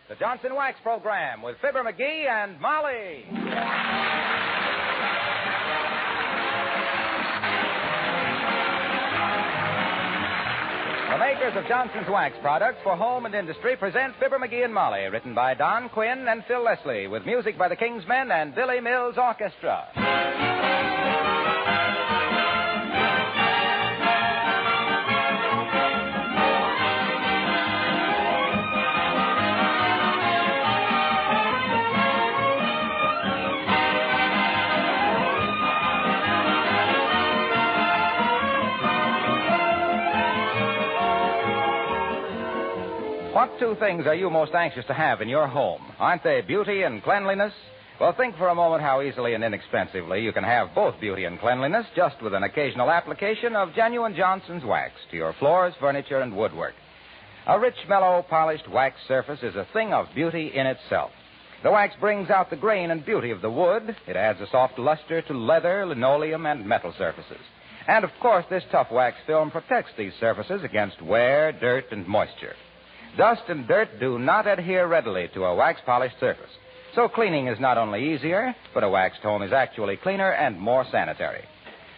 the Johnson Wax Program with Fibber McGee and Molly. The makers of Johnson's Wax products for home and industry present Fibber McGee and Molly, written by Don Quinn and Phil Leslie, with music by the Kingsmen and Billy Mills Orchestra. What two things are you most anxious to have in your home? Aren't they beauty and cleanliness? Well, think for a moment how easily and inexpensively you can have both beauty and cleanliness just with an occasional application of genuine Johnson's Wax to your floors, furniture, and woodwork. A rich, mellow, polished wax surface is a thing of beauty in itself. The wax brings out the grain and beauty of the wood. It adds a soft luster to leather, linoleum, and metal surfaces. And, of course, this tough wax film protects these surfaces against wear, dirt, and moisture. Dust and dirt do not adhere readily to a wax-polished surface. So cleaning is not only easier, but a waxed home is actually cleaner and more sanitary.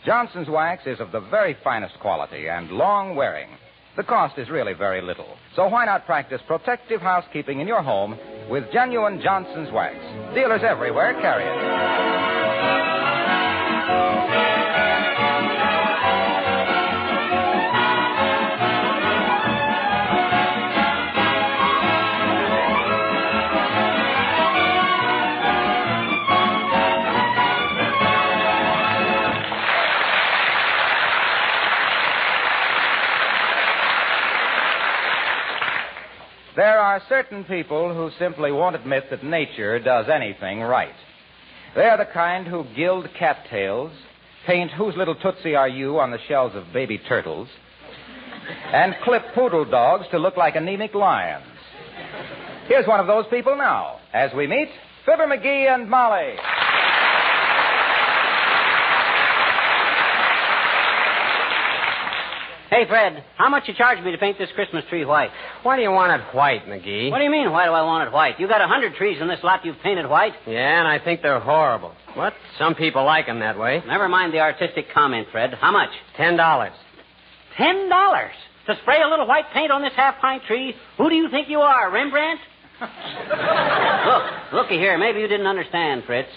Johnson's Wax is of the very finest quality and long-wearing. The cost is really very little. So why not practice protective housekeeping in your home with genuine Johnson's Wax? Dealers everywhere carry it. There are certain people who simply won't admit that nature does anything right. They are the kind who gild cattails, paint Whose Little Tootsie Are You on the shells of baby turtles, and clip poodle dogs to look like anemic lions. Here's one of those people now, as we meet Fibber McGee and Molly. Hey, Fred, how much you charge me to paint this Christmas tree white? Why do you want it white, McGee? What do you mean, why do I want it white? You got 100 trees in this lot you've painted white. Yeah, and I think they're horrible. What? Some people like them that way. Never mind the artistic comment, Fred. How much? $10. $10? To spray a little white paint on this half-pint tree? Who do you think you are, Rembrandt? Looky here. Maybe you didn't understand, Fritz.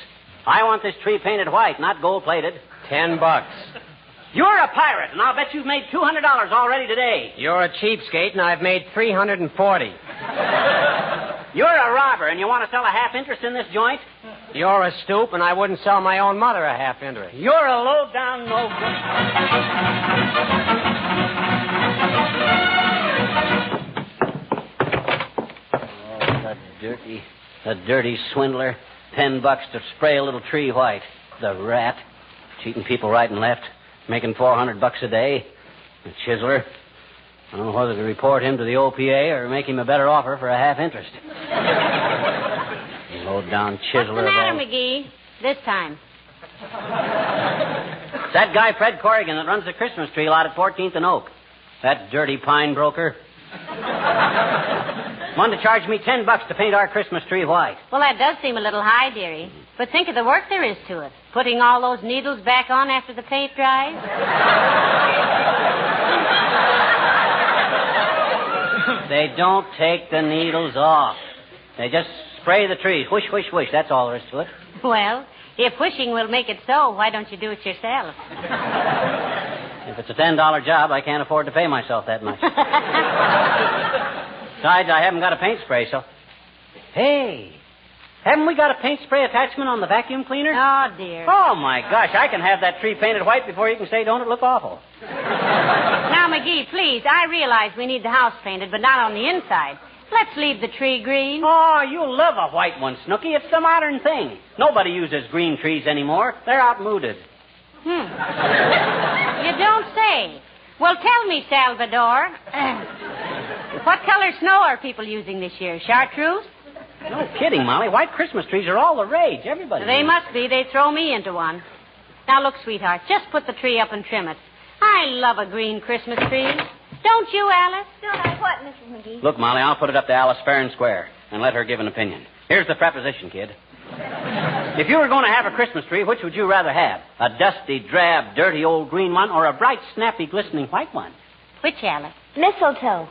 I want this tree painted white, not gold-plated. $10. You're a pirate, and I'll bet you've made $200 already today. You're a cheapskate, and I've made $340. You're a robber, and you want to sell a half interest in this joint? You're a stoop, and I wouldn't sell my own mother a half interest. You're a low-down no-good. Oh, the dirty swindler. $10 to spray a little tree white. The rat. Cheating people right and left. Making $400 a day. The chiseler. I don't know whether to report him to the OPA or make him a better offer for a half interest. Low-down chiseler. What's the matter, McGee? This time. It's that guy, Fred Corrigan, that runs the Christmas tree lot at 14th and Oak. That dirty pine broker. Wanted to charge me $10 to paint our Christmas tree white. Well, that does seem a little high, dearie. But think of the work there is to it. Putting all those needles back on after the paint dries. They don't take the needles off. They just spray the trees. Whoosh, whoosh, whoosh. That's all there is to it. Well, if wishing will make it so, why don't you do it yourself? If it's a $10 job, I can't afford to pay myself that much. Besides, I haven't got a paint spray, so... Hey, haven't we got a paint spray attachment on the vacuum cleaner? Oh, dear. Oh, my gosh, I can have that tree painted white before you can say, don't it look awful? Now, McGee, please, I realize we need the house painted, but not on the inside. Let's leave the tree green. Oh, you'll love a white one, Snooky. It's the modern thing. Nobody uses green trees anymore. They're outmoded. You don't say. Well, tell me, Salvador. What color snow are people using this year? Chartreuse? No kidding, Molly. White Christmas trees are all the rage. Everybody. They must be. They throw me into one. Now, look, sweetheart, just put the tree up and trim it. I love a green Christmas tree. Don't you, Alice? Don't I what, Mrs. McGee? Look, Molly, I'll put it up to Alice fair and square. and let her give an opinion. Here's the preposition, kid. If you were going to have a Christmas tree, which would you rather have? A dusty, drab, dirty old green one, or a bright, snappy, glistening white one? Which, Alice? Mistletoe.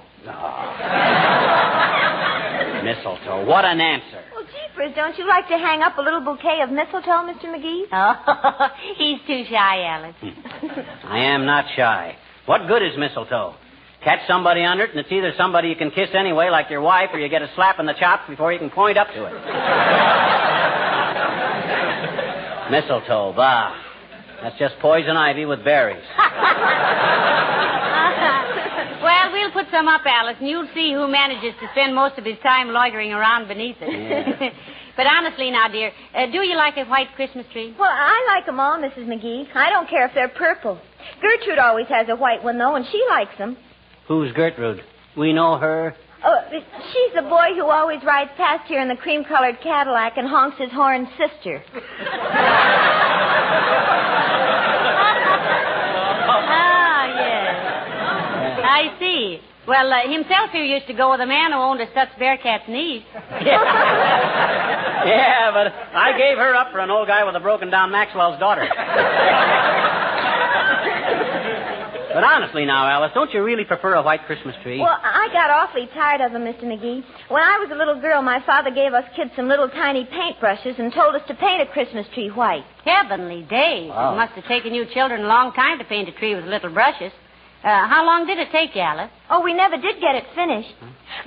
Mistletoe. What an answer. Well, jeepers, don't you like to hang up a little bouquet of mistletoe, Mr. McGee? Oh, he's too shy, Alice. I am not shy. What good is mistletoe? Catch somebody under it, and it's either somebody you can kiss anyway, like your wife, or you get a slap in the chops before you can point up to it. Mistletoe, bah. That's just poison ivy with berries. Well, we'll put some up, Alice, and you'll see who manages to spend most of his time loitering around beneath it. Yeah. But honestly now, dear, do you like a white Christmas tree? Well, I like them all, Mrs. McGee. I don't care if they're purple. Gertrude always has a white one, though, and she likes them. Who's Gertrude? We know her. Oh, she's the boy who always rides past here in the cream-colored Cadillac and honks his horn, sister. Ah, yes. I see. Well, himself here used to go with a man who owned a Stutz Bearcat's niece. Yeah, but I gave her up for an old guy with a broken-down Maxwell's daughter. But honestly now, Alice, don't you really prefer a white Christmas tree? Well, I got awfully tired of them, Mr. McGee. When I was a little girl, my father gave us kids some little tiny paintbrushes and told us to paint a Christmas tree white. Heavenly days. Wow. It must have taken you children a long time to paint a tree with little brushes. How long did it take you, Alice? Oh, we never did get it finished.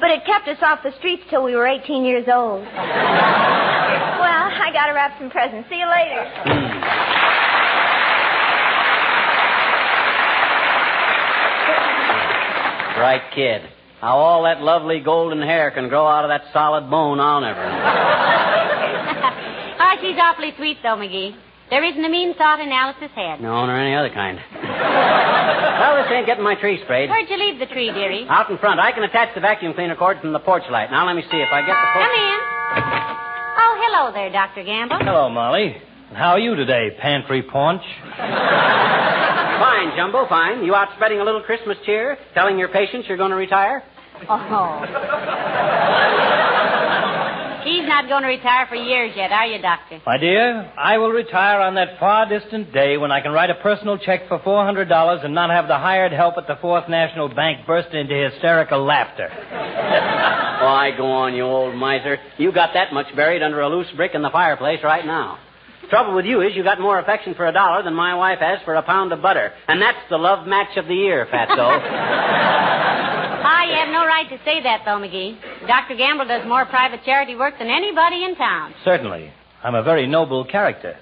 But it kept us off the streets till we were 18 years old. Well, I got to wrap some presents. See you later. Bright kid. How all that lovely golden hair can grow out of that solid bone, I'll never know. Oh, she's awfully sweet, though, McGee. There isn't a mean thought in Alice's head. No, nor any other kind. Well, this ain't getting my tree sprayed. Where'd you leave the tree, dearie? Out in front. I can attach the vacuum cleaner cord from the porch light. Now, let me see if I get the porch... Come in. Oh, hello there, Dr. Gamble. Hello, Molly. How are you today, pantry paunch? Fine, Jumbo, fine. You out spreading a little Christmas cheer, telling your patients you're going to retire? Oh. He's not going to retire for years yet, are you, Doctor? My dear, I will retire on that far distant day when I can write a personal check for $400 and not have the hired help at the Fourth National Bank burst into hysterical laughter. Why, go on, you old miser. You got that much buried under a loose brick in the fireplace right now. Trouble with you is you got more affection for $1 than my wife has for a pound of butter. And that's the love match of the year, Fatso. You have no right to say that, though, McGee. Dr. Gamble does more private charity work than anybody in town. Certainly. I'm a very noble character.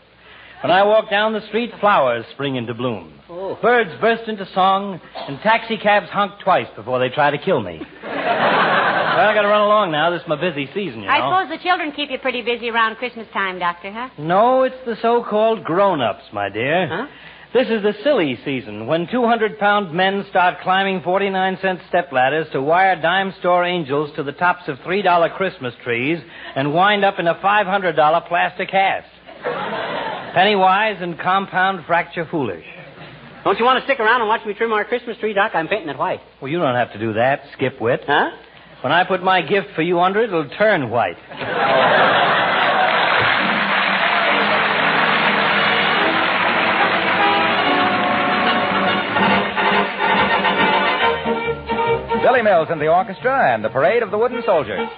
When I walk down the street, flowers spring into bloom. Oh. Birds burst into song, and taxicabs honk twice before they try to kill me. Well, I got to run along now. This is my busy season, you know. I suppose the children keep you pretty busy around Christmas time, Doctor, huh? No, it's the so-called grown-ups, my dear. Huh? This is the silly season when 200-pound men start climbing 49-cent stepladders to wire dime store angels to the tops of $3 Christmas trees and wind up in a $500 plastic hat. Penny-wise and compound fracture foolish. Don't you want to stick around and watch me trim our Christmas tree, Doc? I'm painting it white. Well, you don't have to do that, skipwit. Huh? When I put my gift for you under it, it'll turn white. Billy Mills and the orchestra and the Parade of the Wooden Soldiers.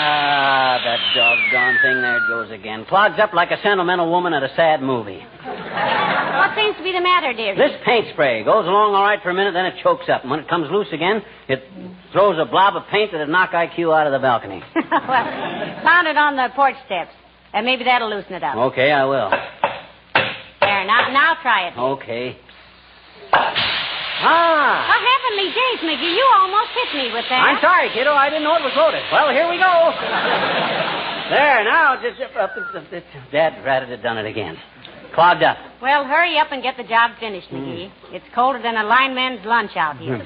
Ah, that doggone thing. There it goes again. Clogs up like a sentimental woman at a sad movie. What seems to be the matter, dear? This paint spray goes along all right for a minute, then it chokes up. And when it comes loose again, it throws a blob of paint that'd knock IQ out of the balcony. Well, found it on the porch steps. Maybe that'll loosen it up. Okay, I will. There, now try it. Okay. What heavenly days, McGee? You almost hit me with that. I'm sorry, kiddo. I didn't know it was loaded. Well, here we go. There, now, just... Dad ratted it done it again. Clogged up. Well, hurry up and get the job finished, McGee. It's colder than a lineman's lunch out here.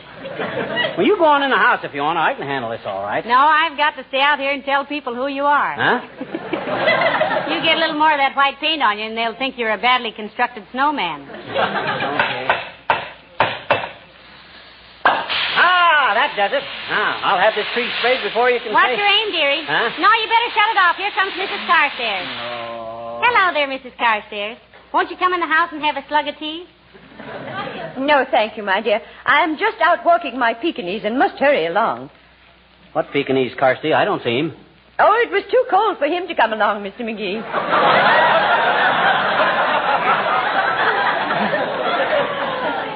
Well, you go on in the house if you want to. I can handle this all right. No, I've got to stay out here and tell people who you are. Huh? You get a little more of that white paint on you, and they'll think you're a badly constructed snowman. Okay. That does it. Now, I'll have this tree sprayed before you can What's say... your aim, dearie? Huh? No, you better shut it off. Here comes Mrs. Carstairs. Oh. Hello there, Mrs. Carstairs. Won't you come in the house and have a slug of tea? No, thank you, my dear. I'm just out walking my Pekingese and must hurry along. What Pekingese, Carsty? I don't see him. Oh, it was too cold for him to come along, Mr. McGee.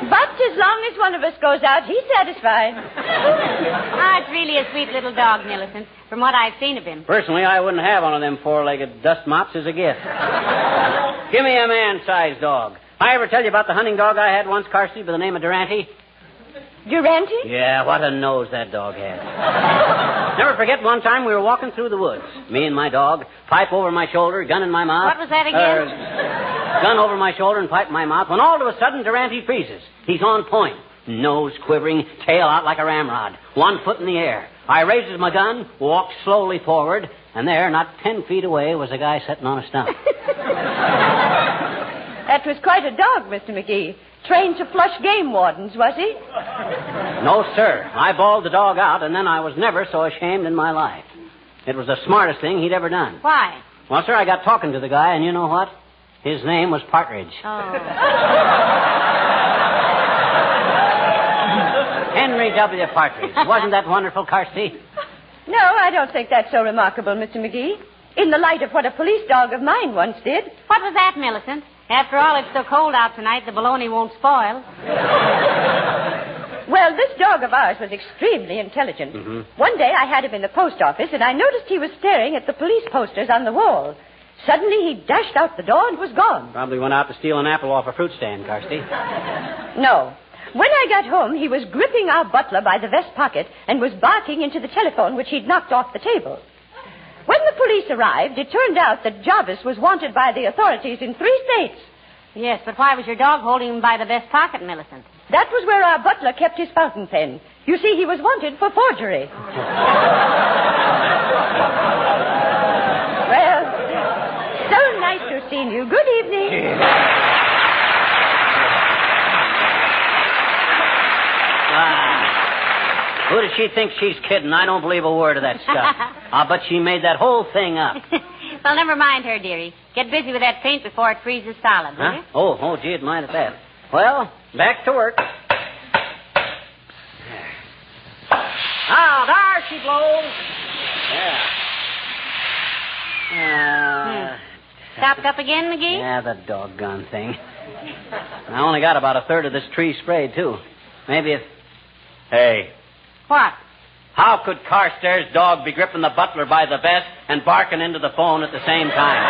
But as long as one of us goes out, he's satisfied. It's really a sweet little dog, Millicent, from what I've seen of him. Personally, I wouldn't have one of them four-legged dust mops as a gift. Give me a man-sized dog. I ever tell you about the hunting dog I had once, Carsty, by the name of Durante? Durante? Yeah, what a nose that dog had. Never forget one time we were walking through the woods. Me and my dog, pipe over my shoulder, gun in my mouth. What was that again? Gun over my shoulder and pipe in my mouth, when all of a sudden Durante freezes. He's on point. Nose quivering, tail out like a ramrod. 1 foot in the air. I raises my gun, walked slowly forward, and there, not 10 feet away, was a guy sitting on a stump. That was quite a dog, Mr. McGee. Trained to flush game wardens, was he? No, sir. I bawled the dog out, and then I was never so ashamed in my life. It was the smartest thing he'd ever done. Why? Well, sir, I got talking to the guy, and you know what? His name was Partridge. Oh. Henry W. Partridge. Wasn't that wonderful, Carsty? No, I don't think that's so remarkable, Mr. McGee. In the light of what a police dog of mine once did. What was that, Millicent? After all, it's so cold out tonight, the bologna won't spoil. Well, this dog of ours was extremely intelligent. Mm-hmm. One day I had him in the post office, and I noticed he was staring at the police posters on the wall. Suddenly, he dashed out the door and was gone. Probably went out to steal an apple off a fruit stand, Carsty. No. When I got home, he was gripping our butler by the vest pocket and was barking into the telephone, which he'd knocked off the table. When the police arrived, it turned out that Jarvis was wanted by the authorities in 3 states. Yes, but why was your dog holding him by the vest pocket, Millicent? That was where our butler kept his fountain pen. You see, he was wanted for forgery. Well, so nice to have seen you. Good evening. Who does she think she's kidding? I don't believe a word of that stuff. I'll bet she made that whole thing up. Well, never mind her, dearie. Get busy with that paint before it freezes solid, will you? Oh, gee, mind at that. Well, back to work. There she blows. Yeah. Stopped up again, McGee? Yeah, the doggone thing. I only got about a third of this tree sprayed, too. Maybe if... Hey. What? How could Carstairs' dog be gripping the butler by the vest and barking into the phone at the same time?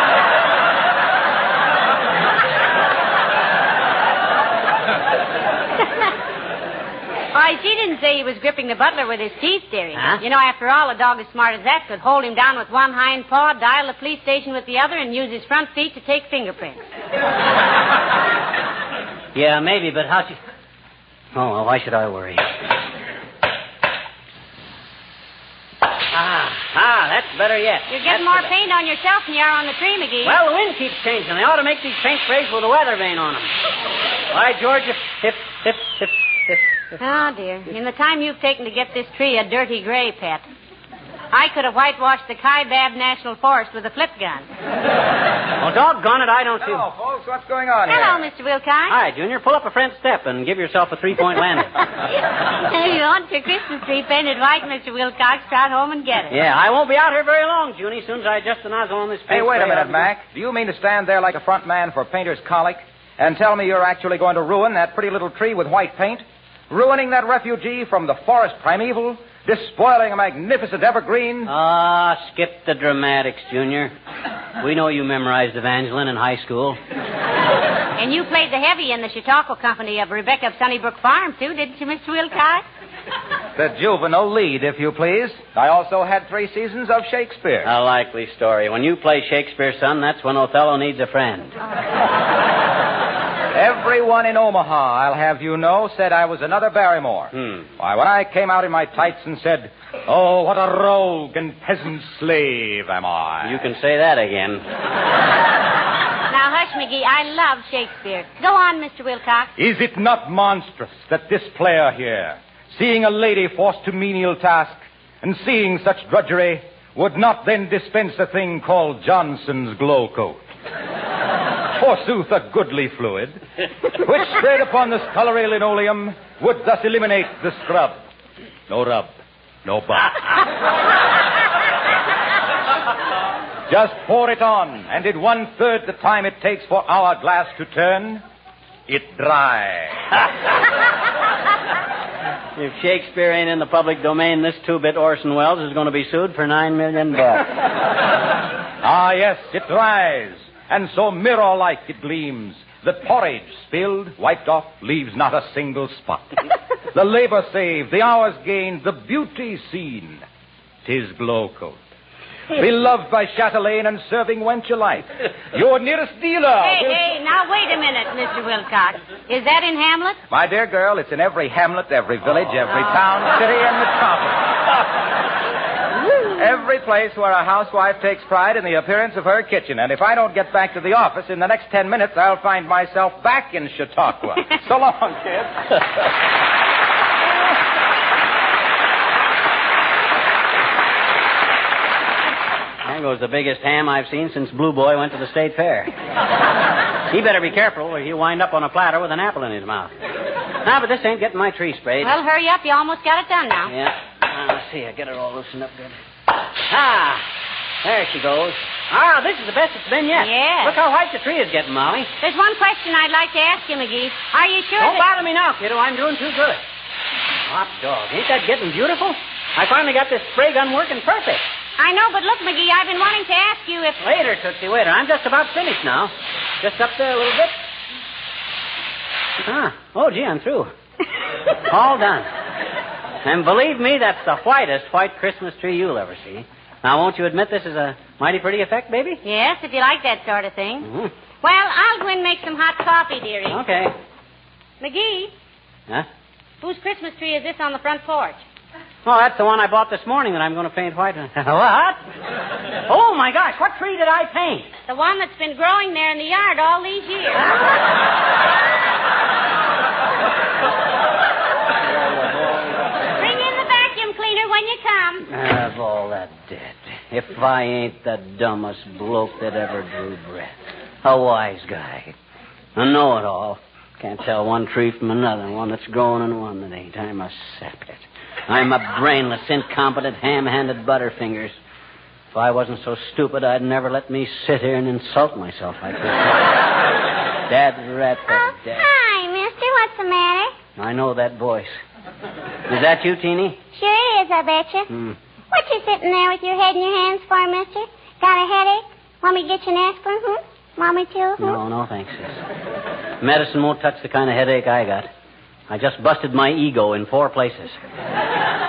Why, she didn't say he was gripping the butler with his teeth, dearie. Huh? You know, after all, a dog as smart as that could hold him down with one hind paw, dial the police station with the other, and use his front feet to take fingerprints. Yeah, maybe, but how she... Oh, well, why should I worry? That's better yet. You're getting more paint on yourself than you are on the tree, McGee. Well, the wind keeps changing. They ought to make these paint sprays with a weather vane on them. Why, George, if... Oh, dear. In the time you've taken to get this tree a dirty gray, pet, I could have whitewashed the Kaibab National Forest with a flip gun. Well, doggone it, I don't see... Hello, folks. What's going on here? Hello, Mr. Wilcox. Hi, Junior. Pull up a French step and give yourself a three-point landing. If you want your Christmas tree painted white, Mr. Wilcox, trot home and get it. Yeah, I won't be out here very long, Junie, as soon as I adjust the nozzle on this paint. Hey, wait a spray, minute, Mac. Do you mean to stand there like a front man for Painter's Colic and tell me you're actually going to ruin that pretty little tree with white paint? Ruining that refugee from the forest primeval? Despoiling a magnificent evergreen? Ah, skip the dramatics, Junior. We know you memorized Evangeline in high school. And you played the heavy in the Chautauqua Company of Rebecca of Sunnybrook Farm, too, didn't you, Mr. Wilcox? The juvenile lead, if you please. I also had 3 seasons of Shakespeare. A likely story. When you play Shakespeare, son, that's when Othello needs a friend. Everyone in Omaha, I'll have you know, said I was another Barrymore. Why, when I came out in my tights and said, "Oh, what a rogue and peasant slave am I." You can say that again. Now, hush, McGee. I love Shakespeare. Go on, Mr. Wilcox. Is it not monstrous that this player here, seeing a lady forced to menial task and seeing such drudgery, would not then dispense a thing called Johnson's glow coat? Forsooth, a goodly fluid, which sprayed upon the scullery linoleum would thus eliminate the scrub. No rub, no bump. Just pour it on, and in 1/3 the time it takes for our glass to turn, it dries. If Shakespeare ain't in the public domain, this 2-bit Orson Welles is going to be sued for $9 million. Ah, yes, it dries. And so mirror-like it gleams. The porridge spilled, wiped off, leaves not a single spot. The labor saved, the hours gained, the beauty seen. 'Tis glow coat. Beloved by chatelaine and serving wench alike. Your nearest dealer. Hey, now wait a minute, Mr. Wilcox. Is that in Hamlet? My dear girl, it's in every hamlet, every village, every town, city, and metropolis. Every place where a housewife takes pride in the appearance of her kitchen. And if I don't get back to the office in the next 10 minutes, I'll find myself back in Chautauqua. So long, kid. There goes the biggest ham I've seen since Blue Boy went to the state fair. He better be careful or he'll wind up on a platter with an apple in his mouth. Now, but this ain't getting my tree sprayed. Well, hurry up. You almost got it done now. Yeah. Let's see. I get her all loosened up good. Ah, there she goes. Ah, this is the best it's been yet. Yeah. Look how white the tree is getting, Molly. There's one question I'd like to ask you, McGee. Are you sure Don't that... bother me now, kiddo. I'm doing too good. Hot dog. Ain't that getting beautiful? I finally got this spray gun working perfect. I know, but look, McGee, I've been wanting to ask you if... Waiter, Tootsie, waiter. I'm just about finished now. Just up there a little bit. Ah. Oh, gee, I'm through. All done. And believe me, that's the whitest white Christmas tree you'll ever see. Now, won't you admit this is a mighty pretty effect, baby? Yes, if you like that sort of thing. Mm-hmm. Well, I'll go and make some hot coffee, dearie. Okay. McGee, Huh? whose Christmas tree is this on the front porch? Oh, that's the one I bought this morning that I'm going to paint white. What? Oh, my gosh, what tree did I paint? The one that's been growing there in the yard all these years. Bring in the vacuum cleaner when you come. Of all that dead. If I ain't the dumbest bloke that ever drew breath. A wise guy. A know-it-all. Can't tell one tree from another, one that's growing and one that ain't. I'm a sapit. I'm a brainless, incompetent, ham-handed butterfingers. If I wasn't so stupid, I'd never let me sit here and insult myself like this. Dad rat the dad. Hi, mister. What's the matter? I know that voice. Is that you, Teeny? Sure is, I betcha. What you sitting there with your head in your hands for, mister? Got a headache? Want me to get you an aspirin, Want me to, No, thanks, sis. Medicine won't touch the kind of headache I got. I just busted my ego in 4 places.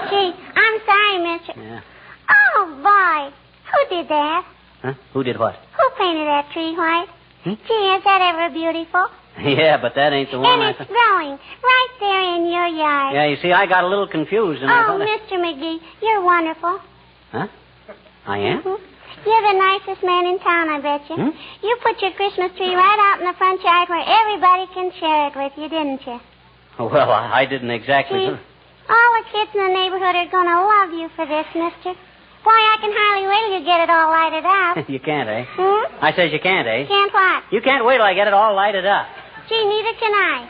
Gee, I'm sorry, mister. Yeah. Oh, boy. Who did that? Huh? Who did what? Who painted that tree white? Gee, is that ever beautiful? Yeah, but that ain't the one And it's growing right there in your yard. Yeah, you see, I got a little confused. And I Oh, thought Mr. McGee, you're wonderful. Huh? I am? You're the nicest man in town, I bet you. You put your Christmas tree right out in the front yard where everybody can share it with you, didn't you? Well, I didn't exactly. Gee, all the kids in the neighborhood are going to love you for this, mister. Why, I can hardly wait till you get it all lighted light it up. You can't, eh? Hmm? I says you can't, eh? Can't what? You can't wait till I get it all lighted up. Gee, neither can I.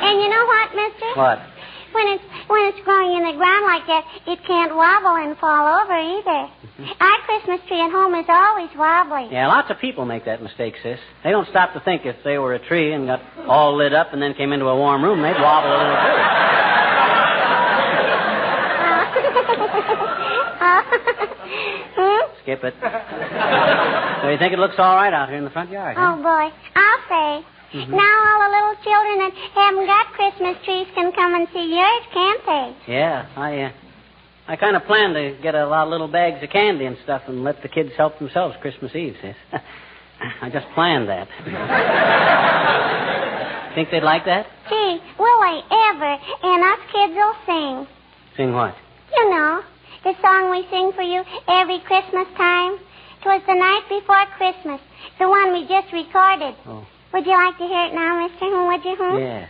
And you know what, mister? What? When it's growing in the ground like that, it can't wobble and fall over either. Our Christmas tree at home is always wobbly. Yeah, lots of people make that mistake, sis. They don't stop to think if they were a tree and got all lit up and then came into a warm room, they'd wobble a little too. Skip it. So you think it looks all right out here in the front yard, huh? Oh, boy. I'll say. Now all the little children that haven't got Christmas trees can come and see yours, can't they? Yeah, I kind of planned to get a lot of little bags of candy and stuff and let the kids help themselves Christmas Eve, sis. I just planned that. Think they'd like that? Gee, will they ever? And us kids will sing. Sing what? You know, the song we sing for you every Christmas time. 'Twas the night before Christmas, the one we just recorded. Oh. Would you like to hear it now, mister? Would you? Yes.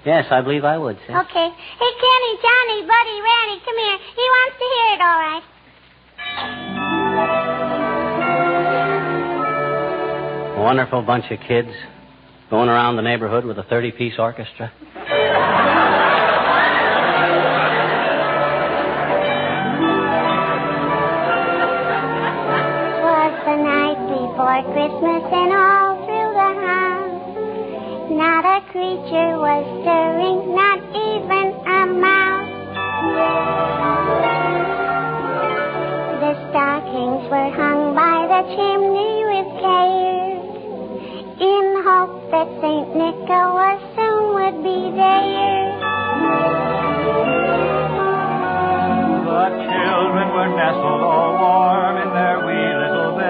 Yes, I believe I would, sis. Okay. Hey, Kenny, Johnny, Buddy, Randy, come here. He wants to hear it, all right. A wonderful bunch of kids going around the neighborhood with a 30-piece orchestra. Twas the night before Christmas and all through the house not a creature was stirring, not even a mouse. The stockings were hung by the chimney with care, in hope that St. Nicholas soon would be there. The children were nestled all warm in their wee little beds,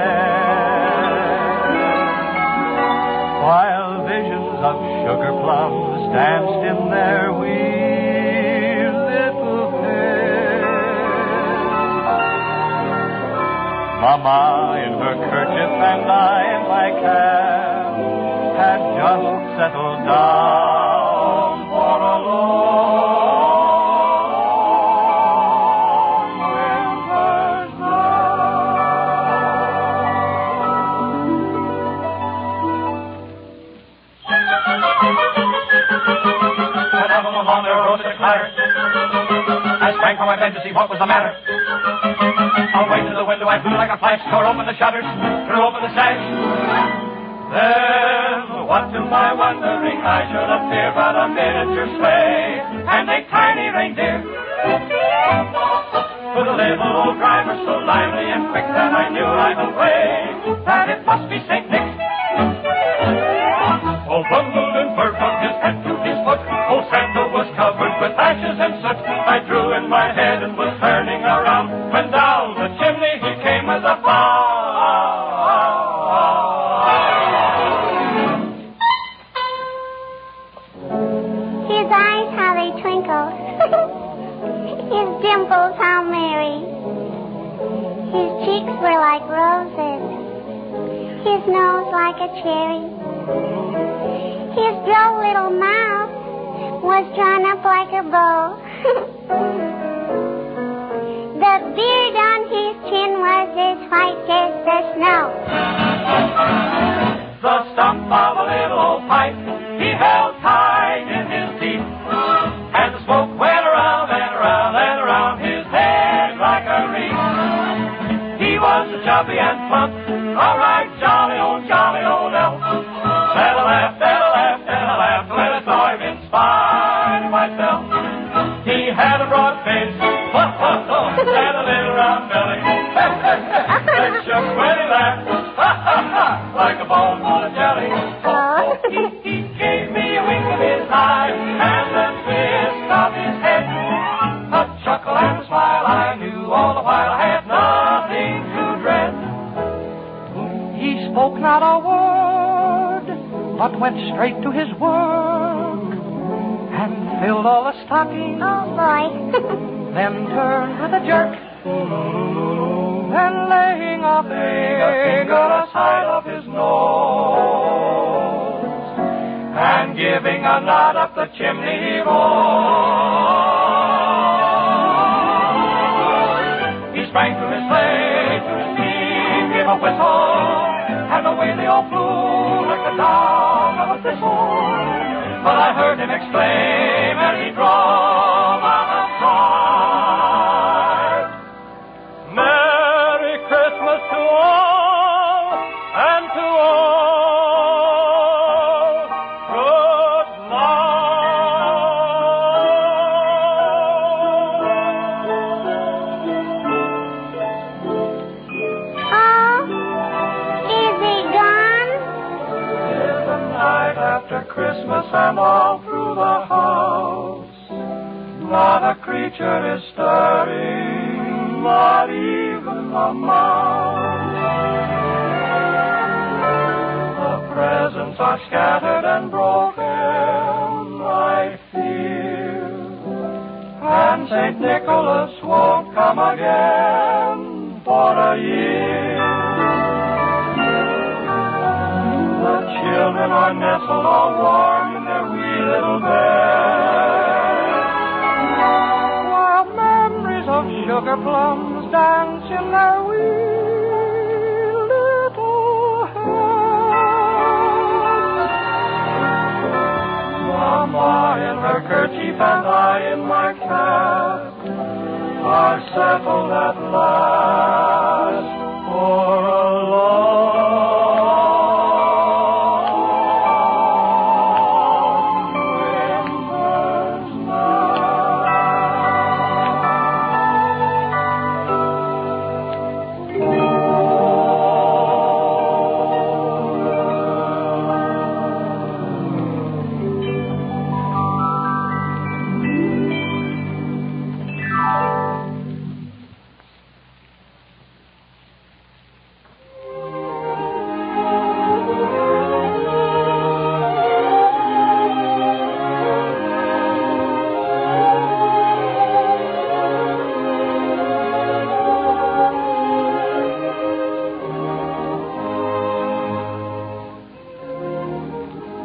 while visions of sugar plums danced in their wee little heads. Mama in her kerchief and I in my cap had just settled down for a long winter's night. And along there rose a clatter. I sprang from my bed to see what was the matter. Away to the window I flew like a flash, tore open the shutters, threw open the sash. Then, what to my wondering eye should appear but a miniature sleigh and a tiny reindeer with a little old driver so lively and quick that I knew right away that it must be St. Nick. All bundled in fur from his head to his foot, old Santa was covered with ashes and soot. I drew in my head and was turning around when down the chimney he came with a bow. His eyes, how they twinkled. His dimples, how merry. His cheeks were like roses. His nose like a cherry. His droll little mouth was drawn up like a bow. The beard on his chin was as white as the snow. The stump of a little old pipe he held tight in his teeth, and the smoke went around and around and around his head like a wreath. He was a chubby and plump, a right jolly old elf. And I laughed when I saw him in spite of myself. He had a broad face, and a little round belly, that shook when he laughed, like a bowl full of jelly. He gave me a wink of his eye and a twist of his head, a chuckle and a smile. I knew all the while I had nothing to dread. He spoke not a word, but went straight to his work and filled all the stockings. Oh, boy. Then turned with a jerk, and laying a finger aside of his nose, and giving a nod up the chimney he rolled. all flew like the down of a thistle. But I heard him exclaim as he drove on the side. Merry Christmas to all, and to all, good after Christmas and all through the house, not a creature is stirring, not even a mouse. The presents are scattered and broken, I fear, and St. Nicholas won't come again for a year. Children are nestled all warm in their wee little beds, while memories of sugar plums dance in their wee little heads. Mama in her kerchief and I in my cap are settled at last for a long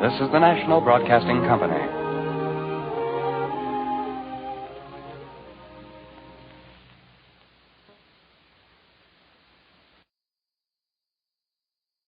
This is the National Broadcasting Company.